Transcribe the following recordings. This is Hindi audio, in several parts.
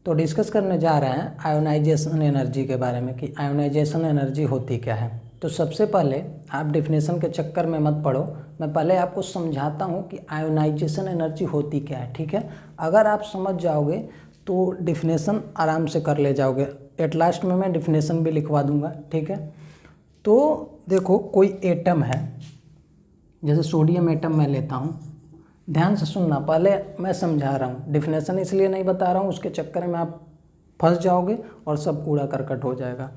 तो डिस्कस करने जा रहे हैं आयोनाइजेशन एनर्जी के बारे में कि आयोनाइजेशन एनर्जी होती क्या है। तो सबसे पहले आप डेफिनेशन के चक्कर में मत पड़ो, मैं पहले आपको समझाता हूँ कि आयोनाइजेशन एनर्जी होती क्या है, ठीक है। अगर आप समझ जाओगे तो डेफिनेशन आराम से कर ले जाओगे। एट लास्ट में मैं डेफिनेशन भी लिखवा दूंगा, ठीक है। तो देखो कोई एटम है, जैसे सोडियम एटम मैं लेता हूँ, ध्यान से सुनना, पहले मैं समझा रहा हूँ, डेफिनेशन इसलिए नहीं बता रहा हूँ उसके चक्कर में आप फंस जाओगे और सब कूड़ा करकट हो जाएगा।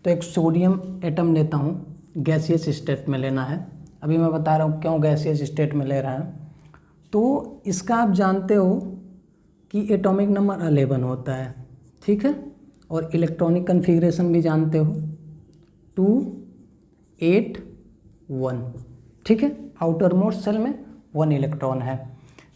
तो एक सोडियम एटम लेता हूँ, गैसियस स्टेट में लेना है। अभी मैं बता रहा हूँ क्यों गैसियस स्टेट में ले रहा है। तो इसका आप जानते हो कि एटॉमिक नंबर 11 होता है, ठीक है, और इलेक्ट्रॉनिक कन्फिग्रेशन भी जानते हो 2, 8, 1, ठीक है। आउटर मोस्ट सेल में 1 इलेक्ट्रॉन है।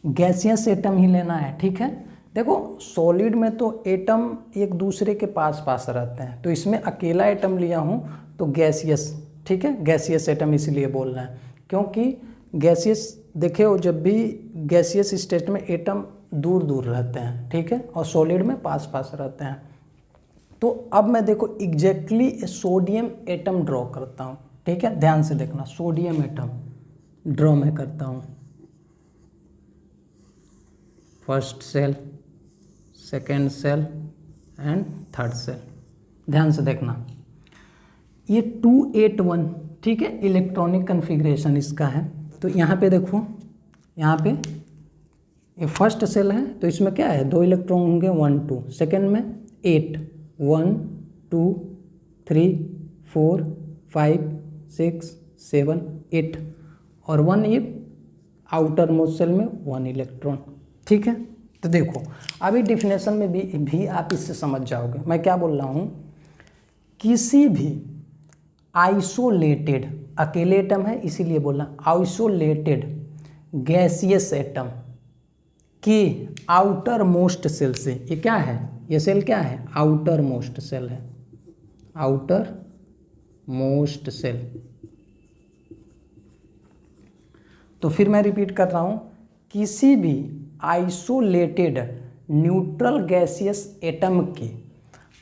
गैसियस एटम ही लेना है, ठीक है। देखो सॉलिड में तो एटम एक दूसरे के पास पास रहते हैं, तो इसमें अकेला एटम लिया हूँ तो गैसियस, ठीक है, गैसियस एटम इसलिए बोल रहे हैं क्योंकि गैसियस देखे हो, जब भी गैसियस स्टेट में एटम दूर दूर रहते हैं, ठीक है, और सॉलिड में पास पास रहते हैं। तो अब मैं देखो एग्जैक्टली सोडियम एटम ड्रॉ करता हूँ, ठीक है, ध्यान से देखना, सोडियम एटम ड्रॉ मैं करता हूँ। First shell, second shell and third shell, ध्यान से देखना, ये 281, ठीक है, इलेक्ट्रॉनिक कन्फिग्रेशन इसका है। तो यहाँ पे देखो, यहाँ पे ये फर्स्ट सेल है तो इसमें क्या है, 2 इलेक्ट्रॉन होंगे, 1 2, सेकेंड में 8, 1 2 3 4 5 6 7 8, और 1 ये आउटर मोस्ट सेल में 1 इलेक्ट्रॉन, ठीक है। तो देखो अभी डिफिनेशन में भी आप इससे समझ जाओगे मैं क्या बोल रहा हूँ। किसी भी आइसोलेटेड, अकेले एटम है इसीलिए बोलना, आइसोलेटेड गैसियस एटम की आउटर मोस्ट सेल से, ये क्या है, ये सेल क्या है, आउटर मोस्ट सेल है, आउटर मोस्ट सेल। तो फिर मैं रिपीट कर रहा हूँ, किसी भी आइसोलेटेड न्यूट्रल गैसियस एटम के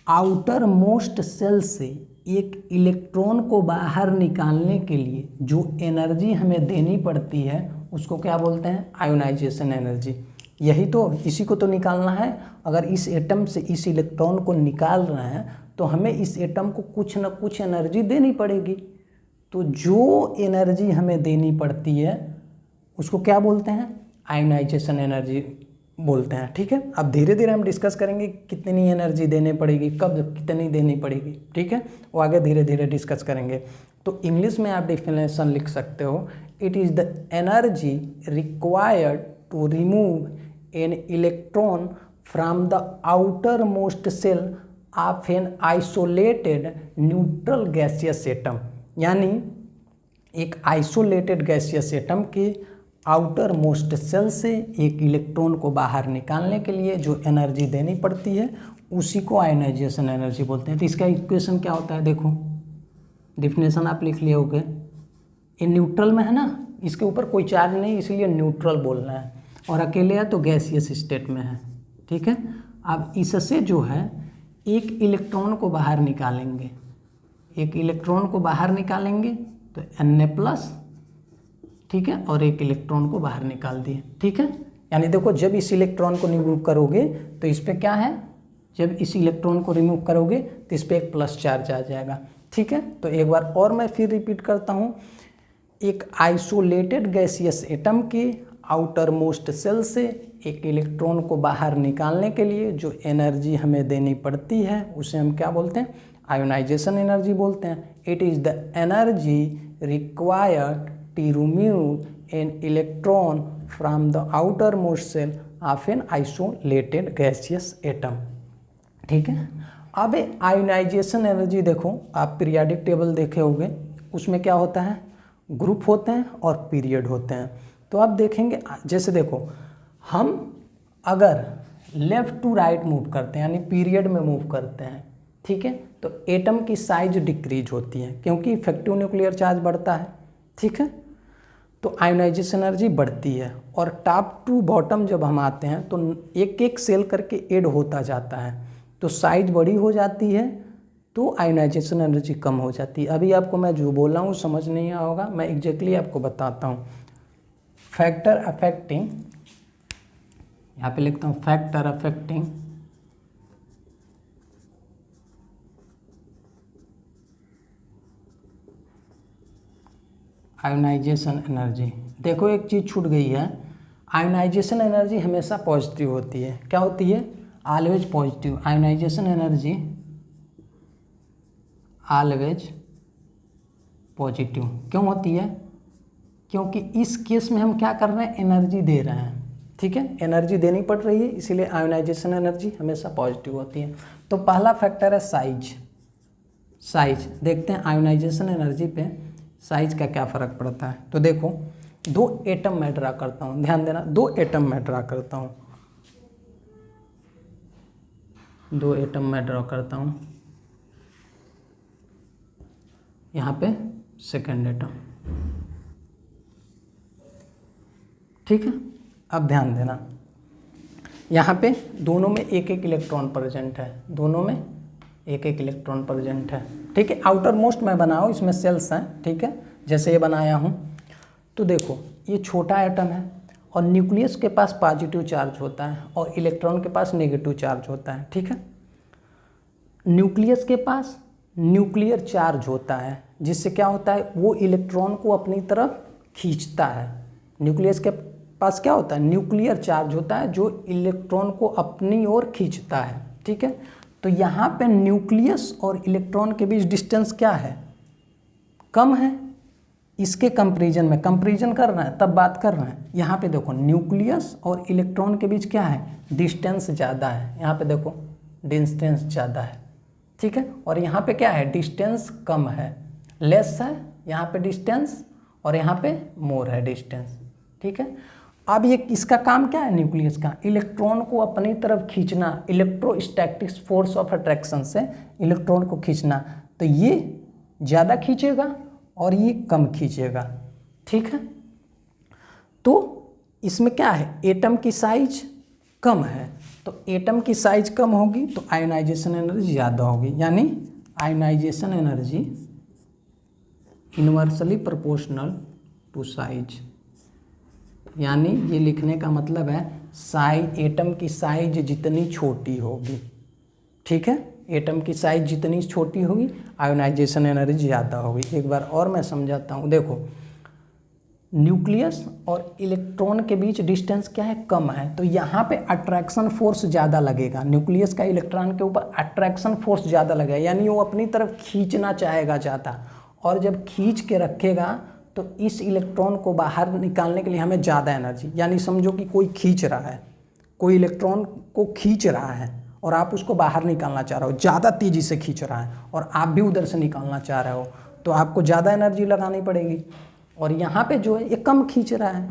आउटर मोस्ट सेल से एक इलेक्ट्रॉन को बाहर निकालने के लिए जो एनर्जी हमें देनी पड़ती है उसको क्या बोलते हैं, आयोनाइजेशन एनर्जी। यही तो, इसी को तो निकालना है। अगर इस एटम से इस इलेक्ट्रॉन को निकाल रहे हैं तो हमें इस एटम को कुछ न कुछ एनर्जी देनी पड़ेगी। तो जो एनर्जी हमें देनी पड़ती है उसको क्या बोलते हैं, आयोनाइजेशन एनर्जी बोलते हैं, ठीक है। अब धीरे धीरे हम डिस्कस करेंगे कितनी एनर्जी देनी पड़ेगी, कब कितनी देनी पड़ेगी, ठीक है, वो आगे धीरे धीरे डिस्कस करेंगे। तो इंग्लिश में आप डेफिनेशन लिख सकते हो, it is the energy required to remove an electron from the outermost shell of an isolated neutral gaseous atom. यानी एक आइसोलेटेड गैसियस एटम के आउटर मोस्ट सेल से एक इलेक्ट्रॉन को बाहर निकालने के लिए जो एनर्जी देनी पड़ती है उसी को आयोनाइजेशन एनर्जी बोलते हैं। तो इसका इक्वेशन क्या होता है, देखो डिफिनेशन आप लिख लिए होगे, ये न्यूट्रल में है ना, इसके ऊपर कोई चार्ज नहीं इसलिए न्यूट्रल बोलना है, और अकेले है तो गैसियस स्टेट में है, ठीक है। अब इससे जो है एक इलेक्ट्रॉन को बाहर निकालेंगे, एक इलेक्ट्रॉन को बाहर निकालेंगे तो Na+, ठीक है, और एक इलेक्ट्रॉन को बाहर निकाल दिए, ठीक है। यानी देखो जब इस इलेक्ट्रॉन को रिमूव करोगे तो इस पे क्या है, जब इस इलेक्ट्रॉन को रिमूव करोगे तो इस पे एक प्लस चार्ज आ जाएगा, ठीक है। तो एक बार और मैं फिर रिपीट करता हूँ, एक आइसोलेटेड गैसियस एटम के आउटर मोस्ट सेल से एक इलेक्ट्रॉन को बाहर निकालने के लिए जो एनर्जी हमें देनी पड़ती है उसे हम क्या बोलते हैं, आयोनाइजेशन एनर्जी बोलते हैं। It is the energy required to remove an electron from the outermost cell of an isolated gaseous atom, ठीक है। अब आयोनाइजेशन एनर्जी देखो, आप पीरियाडिक टेबल देखे होंगे, उसमें क्या होता है, ग्रुप होते हैं और पीरियड होते हैं। तो आप देखेंगे, जैसे देखो हम अगर लेफ़्ट टू राइट मूव करते हैं यानी पीरियड में मूव करते हैं, ठीक है, तो एटम की साइज डिक्रीज होती है क्योंकि इफेक्टिव न्यूक्लियर चार्ज बढ़ता है, ठीक है। तो आयोनाइजेशन एनर्जी बढ़ती है, और टॉप टू बॉटम जब हम आते हैं तो एक एक सेल करके ऐड होता जाता है, तो साइज बड़ी हो जाती है, तो आयोनाइजेशन एनर्जी कम हो जाती है। अभी आपको मैं जो बोल रहा हूँ समझ नहीं आया होगा, मैं एग्जैक्टली आपको बताता हूँ। फैक्टर अफेक्टिंग, यहाँ पे लिखता हूँ फैक्टर अफेक्टिंग आयोनाइजेशन एनर्जी। देखो एक चीज़ छूट गई है, आयोनाइजेशन एनर्जी हमेशा पॉजिटिव होती है। क्या होती है? Always positive. Ionisation energy always positive क्यों होती है? क्योंकि इस केस में हम क्या कर रहे हैं? एनर्जी दे रहे हैं, ठीक है, एनर्जी देनी पड़ रही है, इसीलिए आयोनाइजेशन एनर्जी हमेशा पॉजिटिव होती है। तो पहला फैक्टर है साइज। साइज देखते हैं आयोनाइजेशन एनर्जी पे साइज का क्या फ़र्क पड़ता है। तो देखो 2 एटम मैं ड्रा करता हूँ, ध्यान देना, 2 एटम मैं ड्रा करता हूँ, 2 एटम मैं ड्रा करता हूँ, यहाँ पे सेकेंड एटम, ठीक है। अब ध्यान देना, यहाँ पे दोनों में एक एक इलेक्ट्रॉन प्रेजेंट है, दोनों में एक एक इलेक्ट्रॉन प्रेजेंट है, ठीक है। आउटर मोस्ट मैं बनाऊँ, इसमें सेल्स हैं, ठीक है, जैसे ये बनाया हूँ। तो देखो ये छोटा एटम है, और न्यूक्लियस के पास पॉजिटिव चार्ज होता है और इलेक्ट्रॉन के पास नेगेटिव चार्ज होता है, ठीक है। न्यूक्लियस के पास न्यूक्लियर चार्ज होता है, जिससे क्या होता है? वो इलेक्ट्रॉन को अपनी तरफ खींचता है। न्यूक्लियस के पास क्या होता है? न्यूक्लियर चार्ज होता है जो इलेक्ट्रॉन को अपनी ओर खींचता है, ठीक है। तो यहाँ पे न्यूक्लियस और इलेक्ट्रॉन के बीच डिस्टेंस क्या है? कम है। इसके कंपैरिजन में, कंपैरिजन कर रहे हैं तब बात कर रहे हैं, यहाँ पे देखो न्यूक्लियस और इलेक्ट्रॉन के बीच क्या है? डिस्टेंस ज़्यादा है। यहाँ पे देखो डिस्टेंस ज़्यादा है, ठीक है, और यहाँ पे क्या है? डिस्टेंस कम है, लेस है यहाँ पे डिस्टेंस, और यहाँ पे मोर है डिस्टेंस, ठीक है। अब ये इसका काम क्या है? न्यूक्लियस का इलेक्ट्रॉन को अपनी तरफ खींचना, इलेक्ट्रोस्टैटिक फोर्स ऑफ अट्रैक्शन से इलेक्ट्रॉन को खींचना। तो ये ज़्यादा खींचेगा और ये कम खींचेगा, ठीक है। तो इसमें क्या है? एटम की साइज कम है, तो एटम की साइज कम होगी तो आयोनाइजेशन एनर्जी ज़्यादा होगी, यानी ionisation energy inversely proportional to size. यानी ये लिखने का मतलब है साइज, एटम की साइज जितनी छोटी होगी, ठीक है, एटम की साइज जितनी छोटी होगी आयोनाइजेशन एनर्जी ज़्यादा होगी। एक बार और मैं समझाता हूँ। देखो न्यूक्लियस और इलेक्ट्रॉन के बीच डिस्टेंस क्या है? कम है, तो यहाँ पे अट्रैक्शन फोर्स ज़्यादा लगेगा। न्यूक्लियस का इलेक्ट्रॉन के ऊपर अट्रैक्शन फोर्स ज़्यादा लगेगा, यानी वो अपनी तरफ खींचना चाहेगा ज़्यादा, और जब खींच के रखेगा तो इस इलेक्ट्रॉन को बाहर निकालने के लिए हमें ज़्यादा एनर्जी, यानी समझो कि कोई खींच रहा है, कोई इलेक्ट्रॉन को खींच रहा है और आप उसको बाहर निकालना चाह रहे हो, ज़्यादा तेज़ी से खींच रहा है और आप भी उधर से निकालना चाह रहे हो, तो आपको ज़्यादा एनर्जी लगानी पड़ेगी। और यहाँ पे जो है ये कम खींच रहा है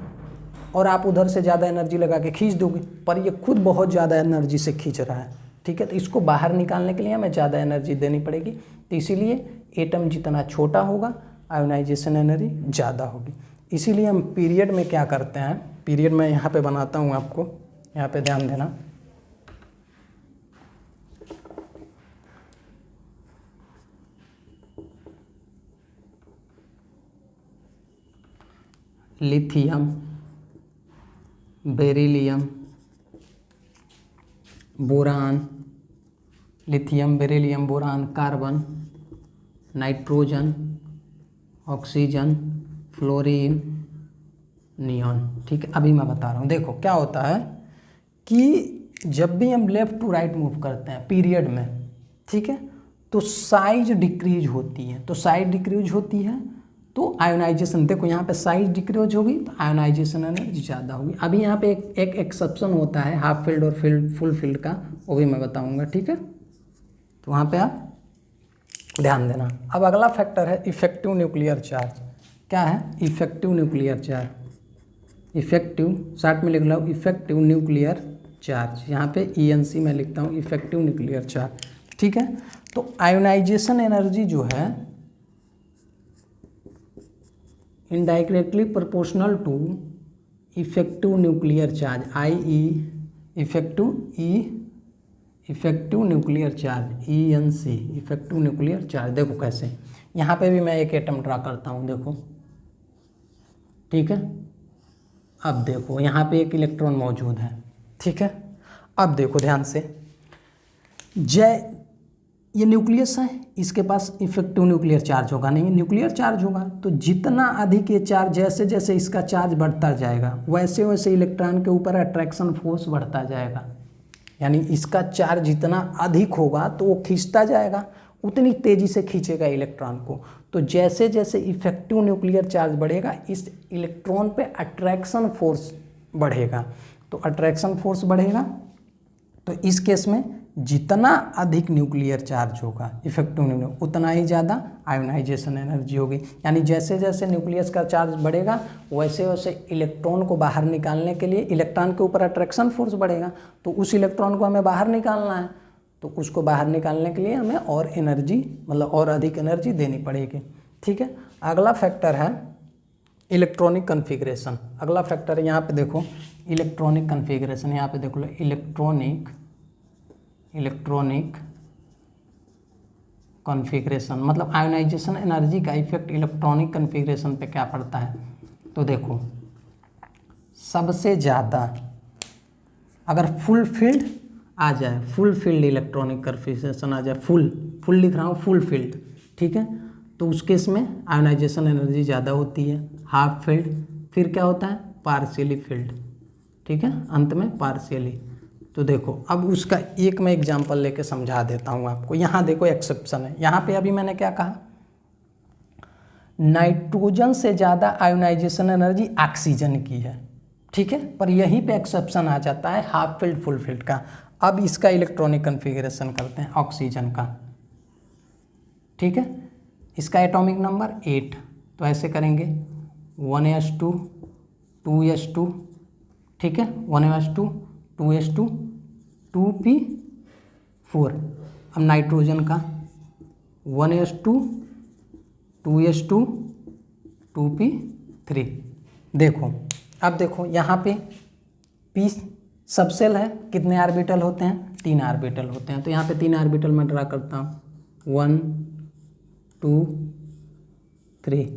और आप उधर से ज़्यादा एनर्जी लगा के खींच दोगे, पर ये खुद बहुत ज़्यादा एनर्जी से खींच रहा है, ठीक है। तो इसको बाहर निकालने के लिए हमें ज़्यादा एनर्जी देनी पड़ेगी, तो इसीलिए एटम जितना छोटा होगा आयोनाइजेशन एनर्जी ज़्यादा होगी। इसीलिए हम पीरियड में क्या करते हैं? पीरियड में यहाँ पे बनाता हूँ आपको, यहाँ पे ध्यान देना। Lithium, beryllium, boron, lithium, beryllium, boron, carbon, nitrogen, oxygen, fluorine, neon, ठीक है। अभी मैं बता रहा हूँ। देखो क्या होता है कि जब भी हम लेफ़्ट टू राइट मूव करते हैं पीरियड में, ठीक है, तो साइज डिक्रीज होती है, तो साइज डिक्रीज होती है तो आयोनाइजेशन, देखो यहाँ पे साइज डिक्रीज होगी तो आयोनाइजेशन एनर्जी ज़्यादा होगी। अभी यहाँ पे एक एक्सेप्शन होता है हाफ फील्ड और फुल फील्ड का, वो भी मैं बताऊँगा, ठीक है। तो वहाँ पे आप ध्यान देना। अब अगला फैक्टर है इफेक्टिव न्यूक्लियर चार्ज। क्या है? Effective nuclear charge. Effective short में लिख लो इफेक्टिव न्यूक्लियर चार्ज, यहाँ पे ENC में लिखता हूँ इफेक्टिव न्यूक्लियर चार्ज, ठीक है। तो आयोनाइजेशन एनर्जी जो है, indirectly proportional to effective nuclear charge, i.e. Effective nuclear charge, ENC, effective nuclear charge. देखो कैसे, यहाँ पे भी मैं एक एटम ड्रा करता हूँ, देखो ठीक है। अब देखो यहाँ पे एक इलेक्ट्रॉन मौजूद है, ठीक है। अब देखो ध्यान से, ये न्यूक्लियस है, इसके पास इफेक्टिव न्यूक्लियर चार्ज होगा नहीं, न्यूक्लियर चार्ज होगा। तो जितना अधिक ये चार्ज, जैसे जैसे इसका चार्ज बढ़ता जाएगा वैसे वैसे इलेक्ट्रॉन के ऊपर अट्रैक्शन फोर्स बढ़ता जाएगा। यानी इसका चार्ज जितना अधिक होगा तो वो खींचता जाएगा, उतनी तेज़ी से खींचेगा इलेक्ट्रॉन को। तो जैसे जैसे इफेक्टिव न्यूक्लियर चार्ज बढ़ेगा इस इलेक्ट्रॉन पे अट्रैक्शन फोर्स बढ़ेगा। तो अट्रैक्शन फोर्स बढ़ेगा तो इस केस में जितना अधिक न्यूक्लियर चार्ज होगा इफेक्टिव न्यूक्लियर, उतना ही ज़्यादा आयोनाइजेशन एनर्जी होगी। यानी जैसे जैसे न्यूक्लियस का चार्ज बढ़ेगा वैसे वैसे इलेक्ट्रॉन को बाहर निकालने के लिए इलेक्ट्रॉन के ऊपर अट्रैक्शन फोर्स बढ़ेगा। तो उस इलेक्ट्रॉन को हमें बाहर निकालना है, तो उसको बाहर निकालने के लिए हमें और एनर्जी, मतलब और अधिक एनर्जी देनी पड़ेगी, ठीक है। अगला फैक्टर है इलेक्ट्रॉनिक कन्फिग्रेशन। अगला फैक्टर है, यहाँ पे देखो इलेक्ट्रॉनिक कन्फिग्रेशन, यहाँ पे देखो इलेक्ट्रॉनिक कॉन्फ़िगरेशन, मतलब आयोनाइजेशन एनर्जी का इफेक्ट इलेक्ट्रॉनिक कॉन्फ़िगरेशन पे क्या पड़ता है। तो देखो सबसे ज़्यादा अगर फुल फील्ड आ जाए, फुल फील्ड इलेक्ट्रॉनिक कॉन्फ़िगरेशन आ जाए, फुल लिख रहा हूँ, फुल फील्ड, ठीक है, तो उस केस में आयोनाइजेशन एनर्जी ज़्यादा होती है। हाफ फील्ड, फिर क्या होता है पार्शियली फील्ड, ठीक है, अंत में पार्शियली। तो देखो अब उसका एक मैं एग्जांपल लेके समझा देता हूँ आपको। यहाँ देखो एक्सेप्शन है, यहाँ पे अभी मैंने क्या कहा, नाइट्रोजन से ज़्यादा आयोनाइजेशन एनर्जी ऑक्सीजन की है, ठीक है, पर यहीं पे एक्सेप्शन आ जाता है हाफ फील्ड फुल फील्ड का। अब इसका इलेक्ट्रॉनिक कन्फिग्रेशन करते हैं ऑक्सीजन का, ठीक है। इसका एटॉमिक नंबर 8, तो ऐसे करेंगे 1s2 2s2, ठीक है, 1s2 2s2 2p4। अब नाइट्रोजन का 1s2 2s2 2p3। देखो अब देखो यहाँ पे p सबसेल है, कितने आर्बिटल होते हैं, 3 आर्बिटल होते हैं। तो यहाँ पे 3 आर्बिटल मैं ड्रा करता हूँ, 1 2 3,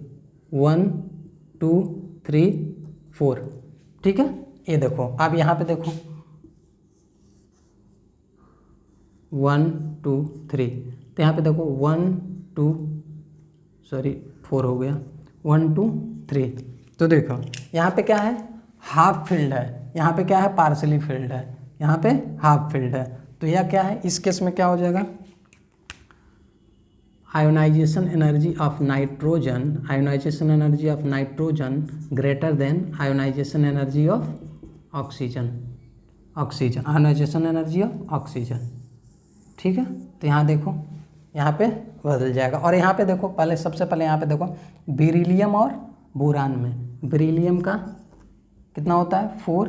1 2 3 4, ठीक है। ये देखो अब यहाँ पे देखो 1 2 3, तो यहाँ पे देखो 1 2 4 हो गया, 1 2 3। तो देखो यहाँ पे क्या है, हाफ फील्ड है, यहाँ पे क्या है पार्शियली फील्ड है, यहाँ पे हाफ फील्ड है। तो यह क्या है, इस केस में क्या हो जाएगा, ionisation energy of nitrogen, ionisation energy of nitrogen greater than ionisation energy of oxygen, ionisation energy of oxygen, ठीक है। तो यहाँ देखो यहाँ पे बदल जाएगा। और यहाँ पे देखो पहले, सबसे पहले यहाँ पे देखो बेरिलियम और बोरान में, बेरिलियम का कितना होता है 4,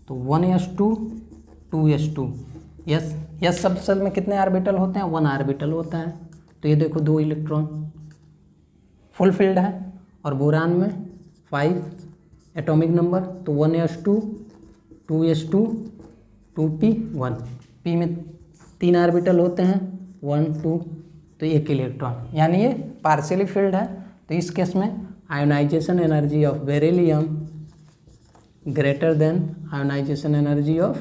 तो 1s2 2s2, यस सबसेल में कितने आर्बिटल होते हैं, 1 आर्बिटल होता है। तो ये देखो 2 इलेक्ट्रॉन फुल फील्ड है, और बोरान में 5 एटॉमिक नंबर, तो 1s2 2s2 2p1, p में 3 आर्बिटल होते हैं, 1 2, तो 1 इलेक्ट्रॉन, यानी ये पार्शियली फील्ड है। तो इस केस में ionisation energy of beryllium greater than ionisation energy of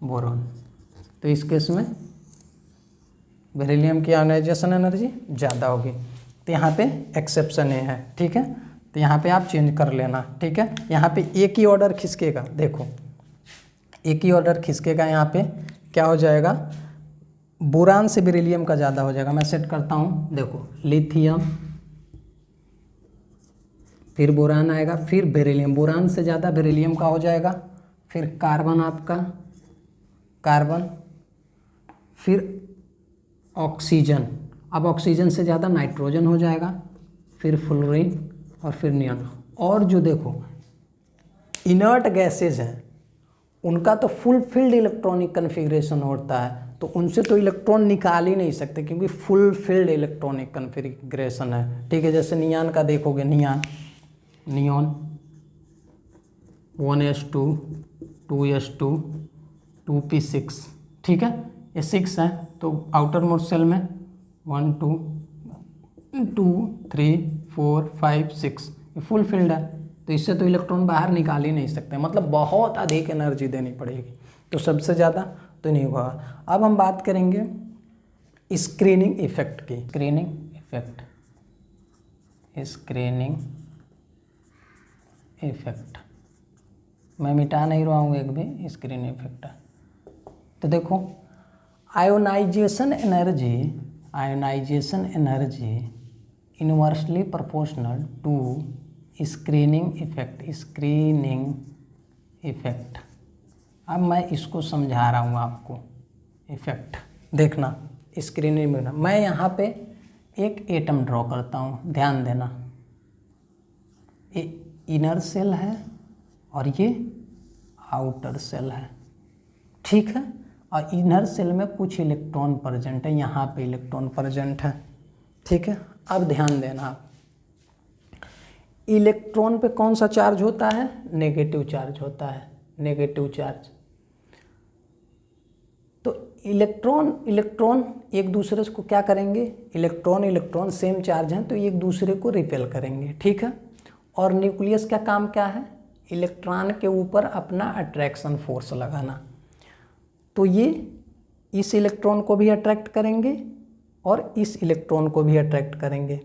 boron. तो इस केस में बेरिलियम की आयोनाइजेशन एनर्जी ज़्यादा होगी। तो यहाँ पे एक्सेप्शन है, ठीक है। तो यहाँ पे आप चेंज कर लेना, ठीक है। यहाँ पे एक ही ऑर्डर खिसकेगा, देखो एक ही ऑर्डर खिसकेगा। यहाँ पे क्या हो जाएगा, बोरान से बेरिलियम का ज़्यादा हो जाएगा। मैं सेट करता हूँ, देखो लिथियम, फिर बोरान आएगा, फिर बेरिलियम, बोरान से ज़्यादा बेरिलियम का हो जाएगा, फिर कार्बन आपका, कार्बन, फिर ऑक्सीजन, अब ऑक्सीजन से ज़्यादा नाइट्रोजन हो जाएगा, फिर फ्लोरीन और फिर नियॉन। और जो देखो इनर्ट गैसेज हैं उनका तो फुल फील्ड इलेक्ट्रॉनिक कन्फिग्रेशन होता है, तो उनसे तो इलेक्ट्रॉन निकाल ही नहीं सकते क्योंकि फुल फील्ड इलेक्ट्रॉनिक कन्फिग्रेशन है। ठीक है, जैसे नियान का देखोगे, नियॉन 1s2 2s2 2p6, ठीक है, ये 6 है, तो आउटर मोस्ट सेल में 1 2 2 3 4 5 6 ये फुल फील्ड है, तो इससे तो इलेक्ट्रॉन बाहर निकाल ही नहीं सकते, मतलब बहुत अधिक एनर्जी देनी पड़ेगी, तो सबसे ज़्यादा तो नहीं होगा। अब हम बात करेंगे स्क्रीनिंग इफेक्ट की। स्क्रीनिंग इफेक्ट मैं मिटा नहीं रहा हूँ एक भी, स्क्रीनिंग इफेक्ट। तो देखो, ionisation energy inversely proportional to screening effect. अब मैं इसको समझा रहा हूँ आपको, इफेक्ट देखना स्क्रीनिंग में। मैं यहाँ पे एक एटम ड्रॉ करता हूँ, ध्यान देना, ये इनर सेल है और ये आउटर सेल है, ठीक है, और इनर सेल में कुछ इलेक्ट्रॉन प्रेजेंट है, यहाँ पे इलेक्ट्रॉन प्रेजेंट है, ठीक है। अब ध्यान देना आप, इलेक्ट्रॉन पे कौन सा चार्ज होता है? नेगेटिव चार्ज होता है, नेगेटिव चार्ज। तो इलेक्ट्रॉन एक दूसरे को क्या करेंगे? इलेक्ट्रॉन सेम चार्ज हैं तो एक दूसरे को रिपेल करेंगे, ठीक है। और न्यूक्लियस का काम क्या है? इलेक्ट्रॉन के ऊपर अपना अट्रैक्शन फोर्स लगाना। तो ये इस इलेक्ट्रॉन को भी अट्रैक्ट करेंगे और इस इलेक्ट्रॉन को भी अट्रैक्ट करेंगे,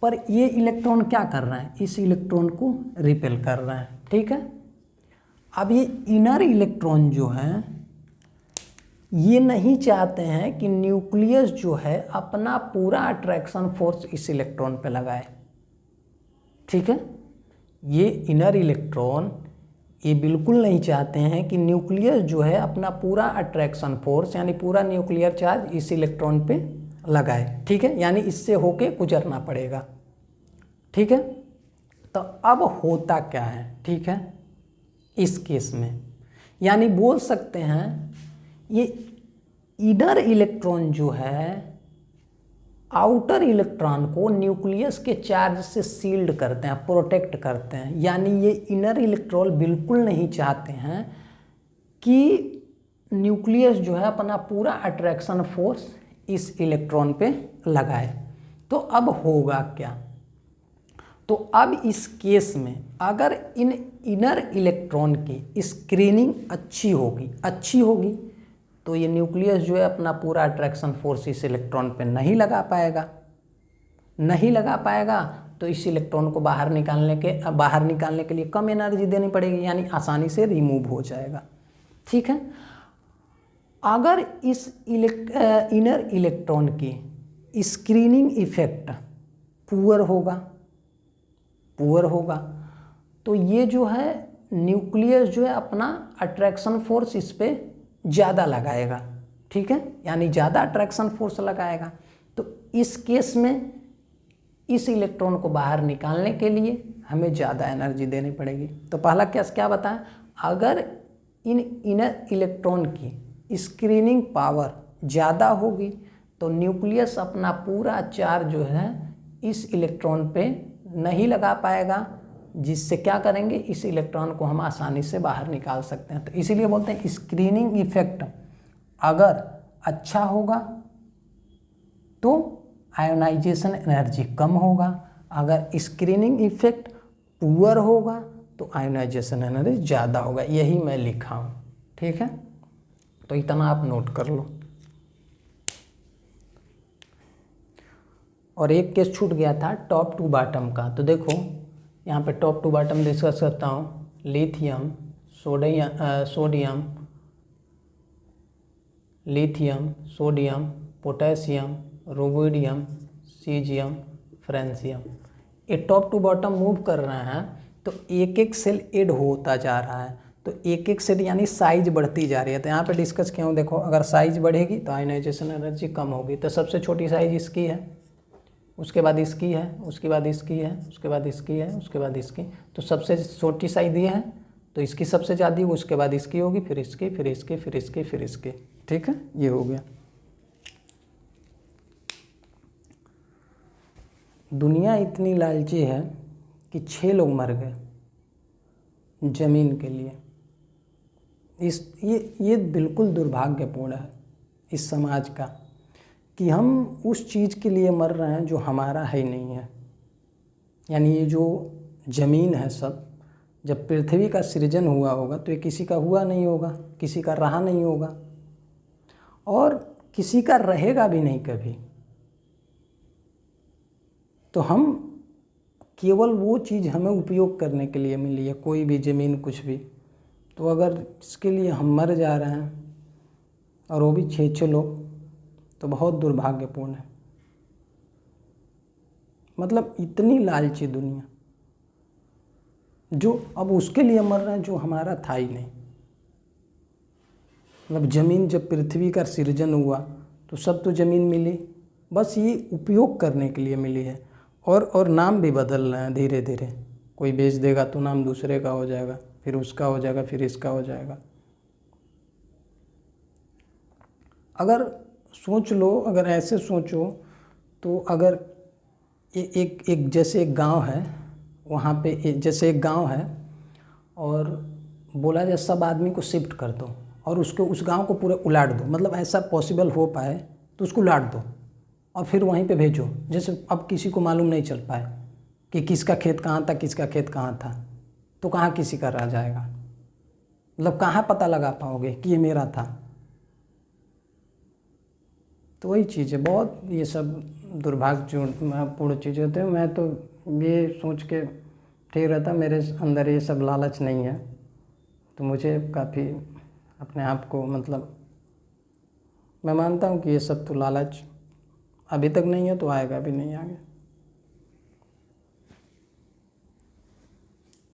पर ये इलेक्ट्रॉन क्या कर रहे हैं? इस इलेक्ट्रॉन को रिपेल कर रहे हैं, ठीक है। अब ये इनर इलेक्ट्रॉन जो हैं, ये नहीं चाहते हैं कि न्यूक्लियस जो है अपना पूरा अट्रैक्शन फोर्स इस इलेक्ट्रॉन पे लगाए, ठीक है। ये इनर इलेक्ट्रॉन ये बिल्कुल नहीं चाहते हैं कि न्यूक्लियस जो है अपना पूरा अट्रैक्शन फोर्स यानी पूरा न्यूक्लियर चार्ज इस इलेक्ट्रॉन पे लगाए, ठीक है, यानी इससे होके गुजरना पड़ेगा, ठीक है। तो अब होता क्या है, ठीक है, इस केस में यानी बोल सकते हैं ये इनर इलेक्ट्रॉन जो है आउटर इलेक्ट्रॉन को न्यूक्लियस के चार्ज से सील्ड करते हैं, प्रोटेक्ट करते हैं, यानी ये इनर इलेक्ट्रॉन बिल्कुल नहीं चाहते हैं कि न्यूक्लियस जो है अपना पूरा अट्रैक्शन फोर्स इस इलेक्ट्रॉन पे लगाए। तो अब होगा क्या? तो अब इस केस में अगर इन इनर इलेक्ट्रॉन की स्क्रीनिंग अच्छी होगी तो ये न्यूक्लियस जो है अपना पूरा अट्रैक्शन फोर्स इस इलेक्ट्रॉन पे नहीं लगा पाएगा, तो इस इलेक्ट्रॉन को बाहर निकालने के लिए कम एनर्जी देनी पड़ेगी, यानी आसानी से रिमूव हो जाएगा, ठीक है। अगर इस इनर इलेक्ट्रॉन की स्क्रीनिंग इफेक्ट पुअर होगा तो ये जो है न्यूक्लियस जो है अपना अट्रैक्शन फोर्स इस पे ज़्यादा लगाएगा, ठीक है, यानी ज़्यादा अट्रैक्शन फोर्स लगाएगा। तो इस केस में इस इलेक्ट्रॉन को बाहर निकालने के लिए हमें ज़्यादा एनर्जी देनी पड़ेगी। तो पहला केस क्या बताएं? अगर इन इनर इलेक्ट्रॉन की स्क्रीनिंग पावर ज़्यादा होगी तो न्यूक्लियस अपना पूरा चार्ज जो है इस इलेक्ट्रॉन पे नहीं लगा पाएगा, जिससे क्या करेंगे, इस इलेक्ट्रॉन को हम आसानी से बाहर निकाल सकते हैं। तो इसीलिए बोलते हैं स्क्रीनिंग इफेक्ट अगर अच्छा होगा तो आयोनाइजेशन एनर्जी कम होगा, अगर स्क्रीनिंग इफेक्ट पुअर होगा तो आयोनाइजेशन एनर्जी ज़्यादा होगा। यही मैं लिखा हूँ, ठीक है, तो इतना आप नोट कर लो। और एक केस छूट गया था टॉप टू बॉटम का, तो देखो यहाँ पे टॉप टू बॉटम डिस्कस करता हूँ। Lithium, sodium, potassium, rubidium, caesium, francium, ये टॉप टू बॉटम मूव कर रहे हैं तो एक एक सेल ऐड होता जा रहा है, तो एक एक सेल यानी साइज बढ़ती जा रही है। तो यहाँ पे डिस्कस किया हूँ, देखो अगर साइज बढ़ेगी तो आयोनाइजेशन एनर्जी कम होगी। तो सबसे छोटी साइज इसकी है, उसके बाद इसकी है, उसके बाद इसकी है, उसके बाद इसकी है, उसके बाद इसकी, तो सबसे छोटी साइज ये है तो इसकी सबसे ज़्यादा होगी, उसके बाद इसकी होगी, फिर इसकी, फिर इसकी, फिर इसकी, फिर इसकी। ठीक है, ये हो गया। दुनिया इतनी लालची है कि 6 लोग मर गए ज़मीन के लिए। ये बिल्कुल दुर्भाग्यपूर्ण है इस समाज का कि हम उस चीज़ के लिए मर रहे हैं जो हमारा है ही नहीं है। यानी ये जो ज़मीन है सब, जब पृथ्वी का सृजन हुआ होगा तो ये किसी का हुआ नहीं होगा, किसी का रहा नहीं होगा और किसी का रहेगा भी नहीं कभी। तो हम केवल वो चीज़ हमें उपयोग करने के लिए मिली है, कोई भी ज़मीन कुछ भी, तो अगर इसके लिए हम मर जा रहे हैं और वो भी 6 लोग, तो बहुत दुर्भाग्यपूर्ण है। मतलब इतनी लालची दुनिया जो अब उसके लिए मर रहे हैं जो हमारा था ही नहीं। मतलब ज़मीन जब पृथ्वी का सृजन हुआ तो सब तो ज़मीन मिली, बस ये उपयोग करने के लिए मिली है। और नाम भी बदल रहे हैं धीरे धीरे। कोई बेच देगा तो नाम दूसरे का हो जाएगा, फिर उसका हो जाएगा, फिर इसका हो जाएगा। अगर सोच लो, अगर ऐसे सोचो तो अगर एक जैसे एक गांव है, वहाँ पे जैसे एक गांव है और बोला जाए सब आदमी को शिफ्ट कर दो और उसको उस गांव को पूरे उलाट दो, मतलब ऐसा पॉसिबल हो पाए तो उसको उलाट दो और फिर वहीं पे भेजो। जैसे अब किसी को मालूम नहीं चल पाए कि किसका खेत कहाँ था, किसका खेत कहाँ था, तो कहाँ किसी का रह जाएगा। मतलब कहाँ पता लगा पाओगे कि ये मेरा था। तो वही चीज़ है, बहुत ये सब दुर्भाग्यपूर्ण चीज़ होते हैं। मैं तो ये सोच के ठीक रहता, मेरे अंदर ये सब लालच नहीं है, तो मुझे काफ़ी अपने आप को, मतलब मैं मानता हूँ कि ये सब तो लालच अभी तक नहीं है तो आएगा भी नहीं आगे।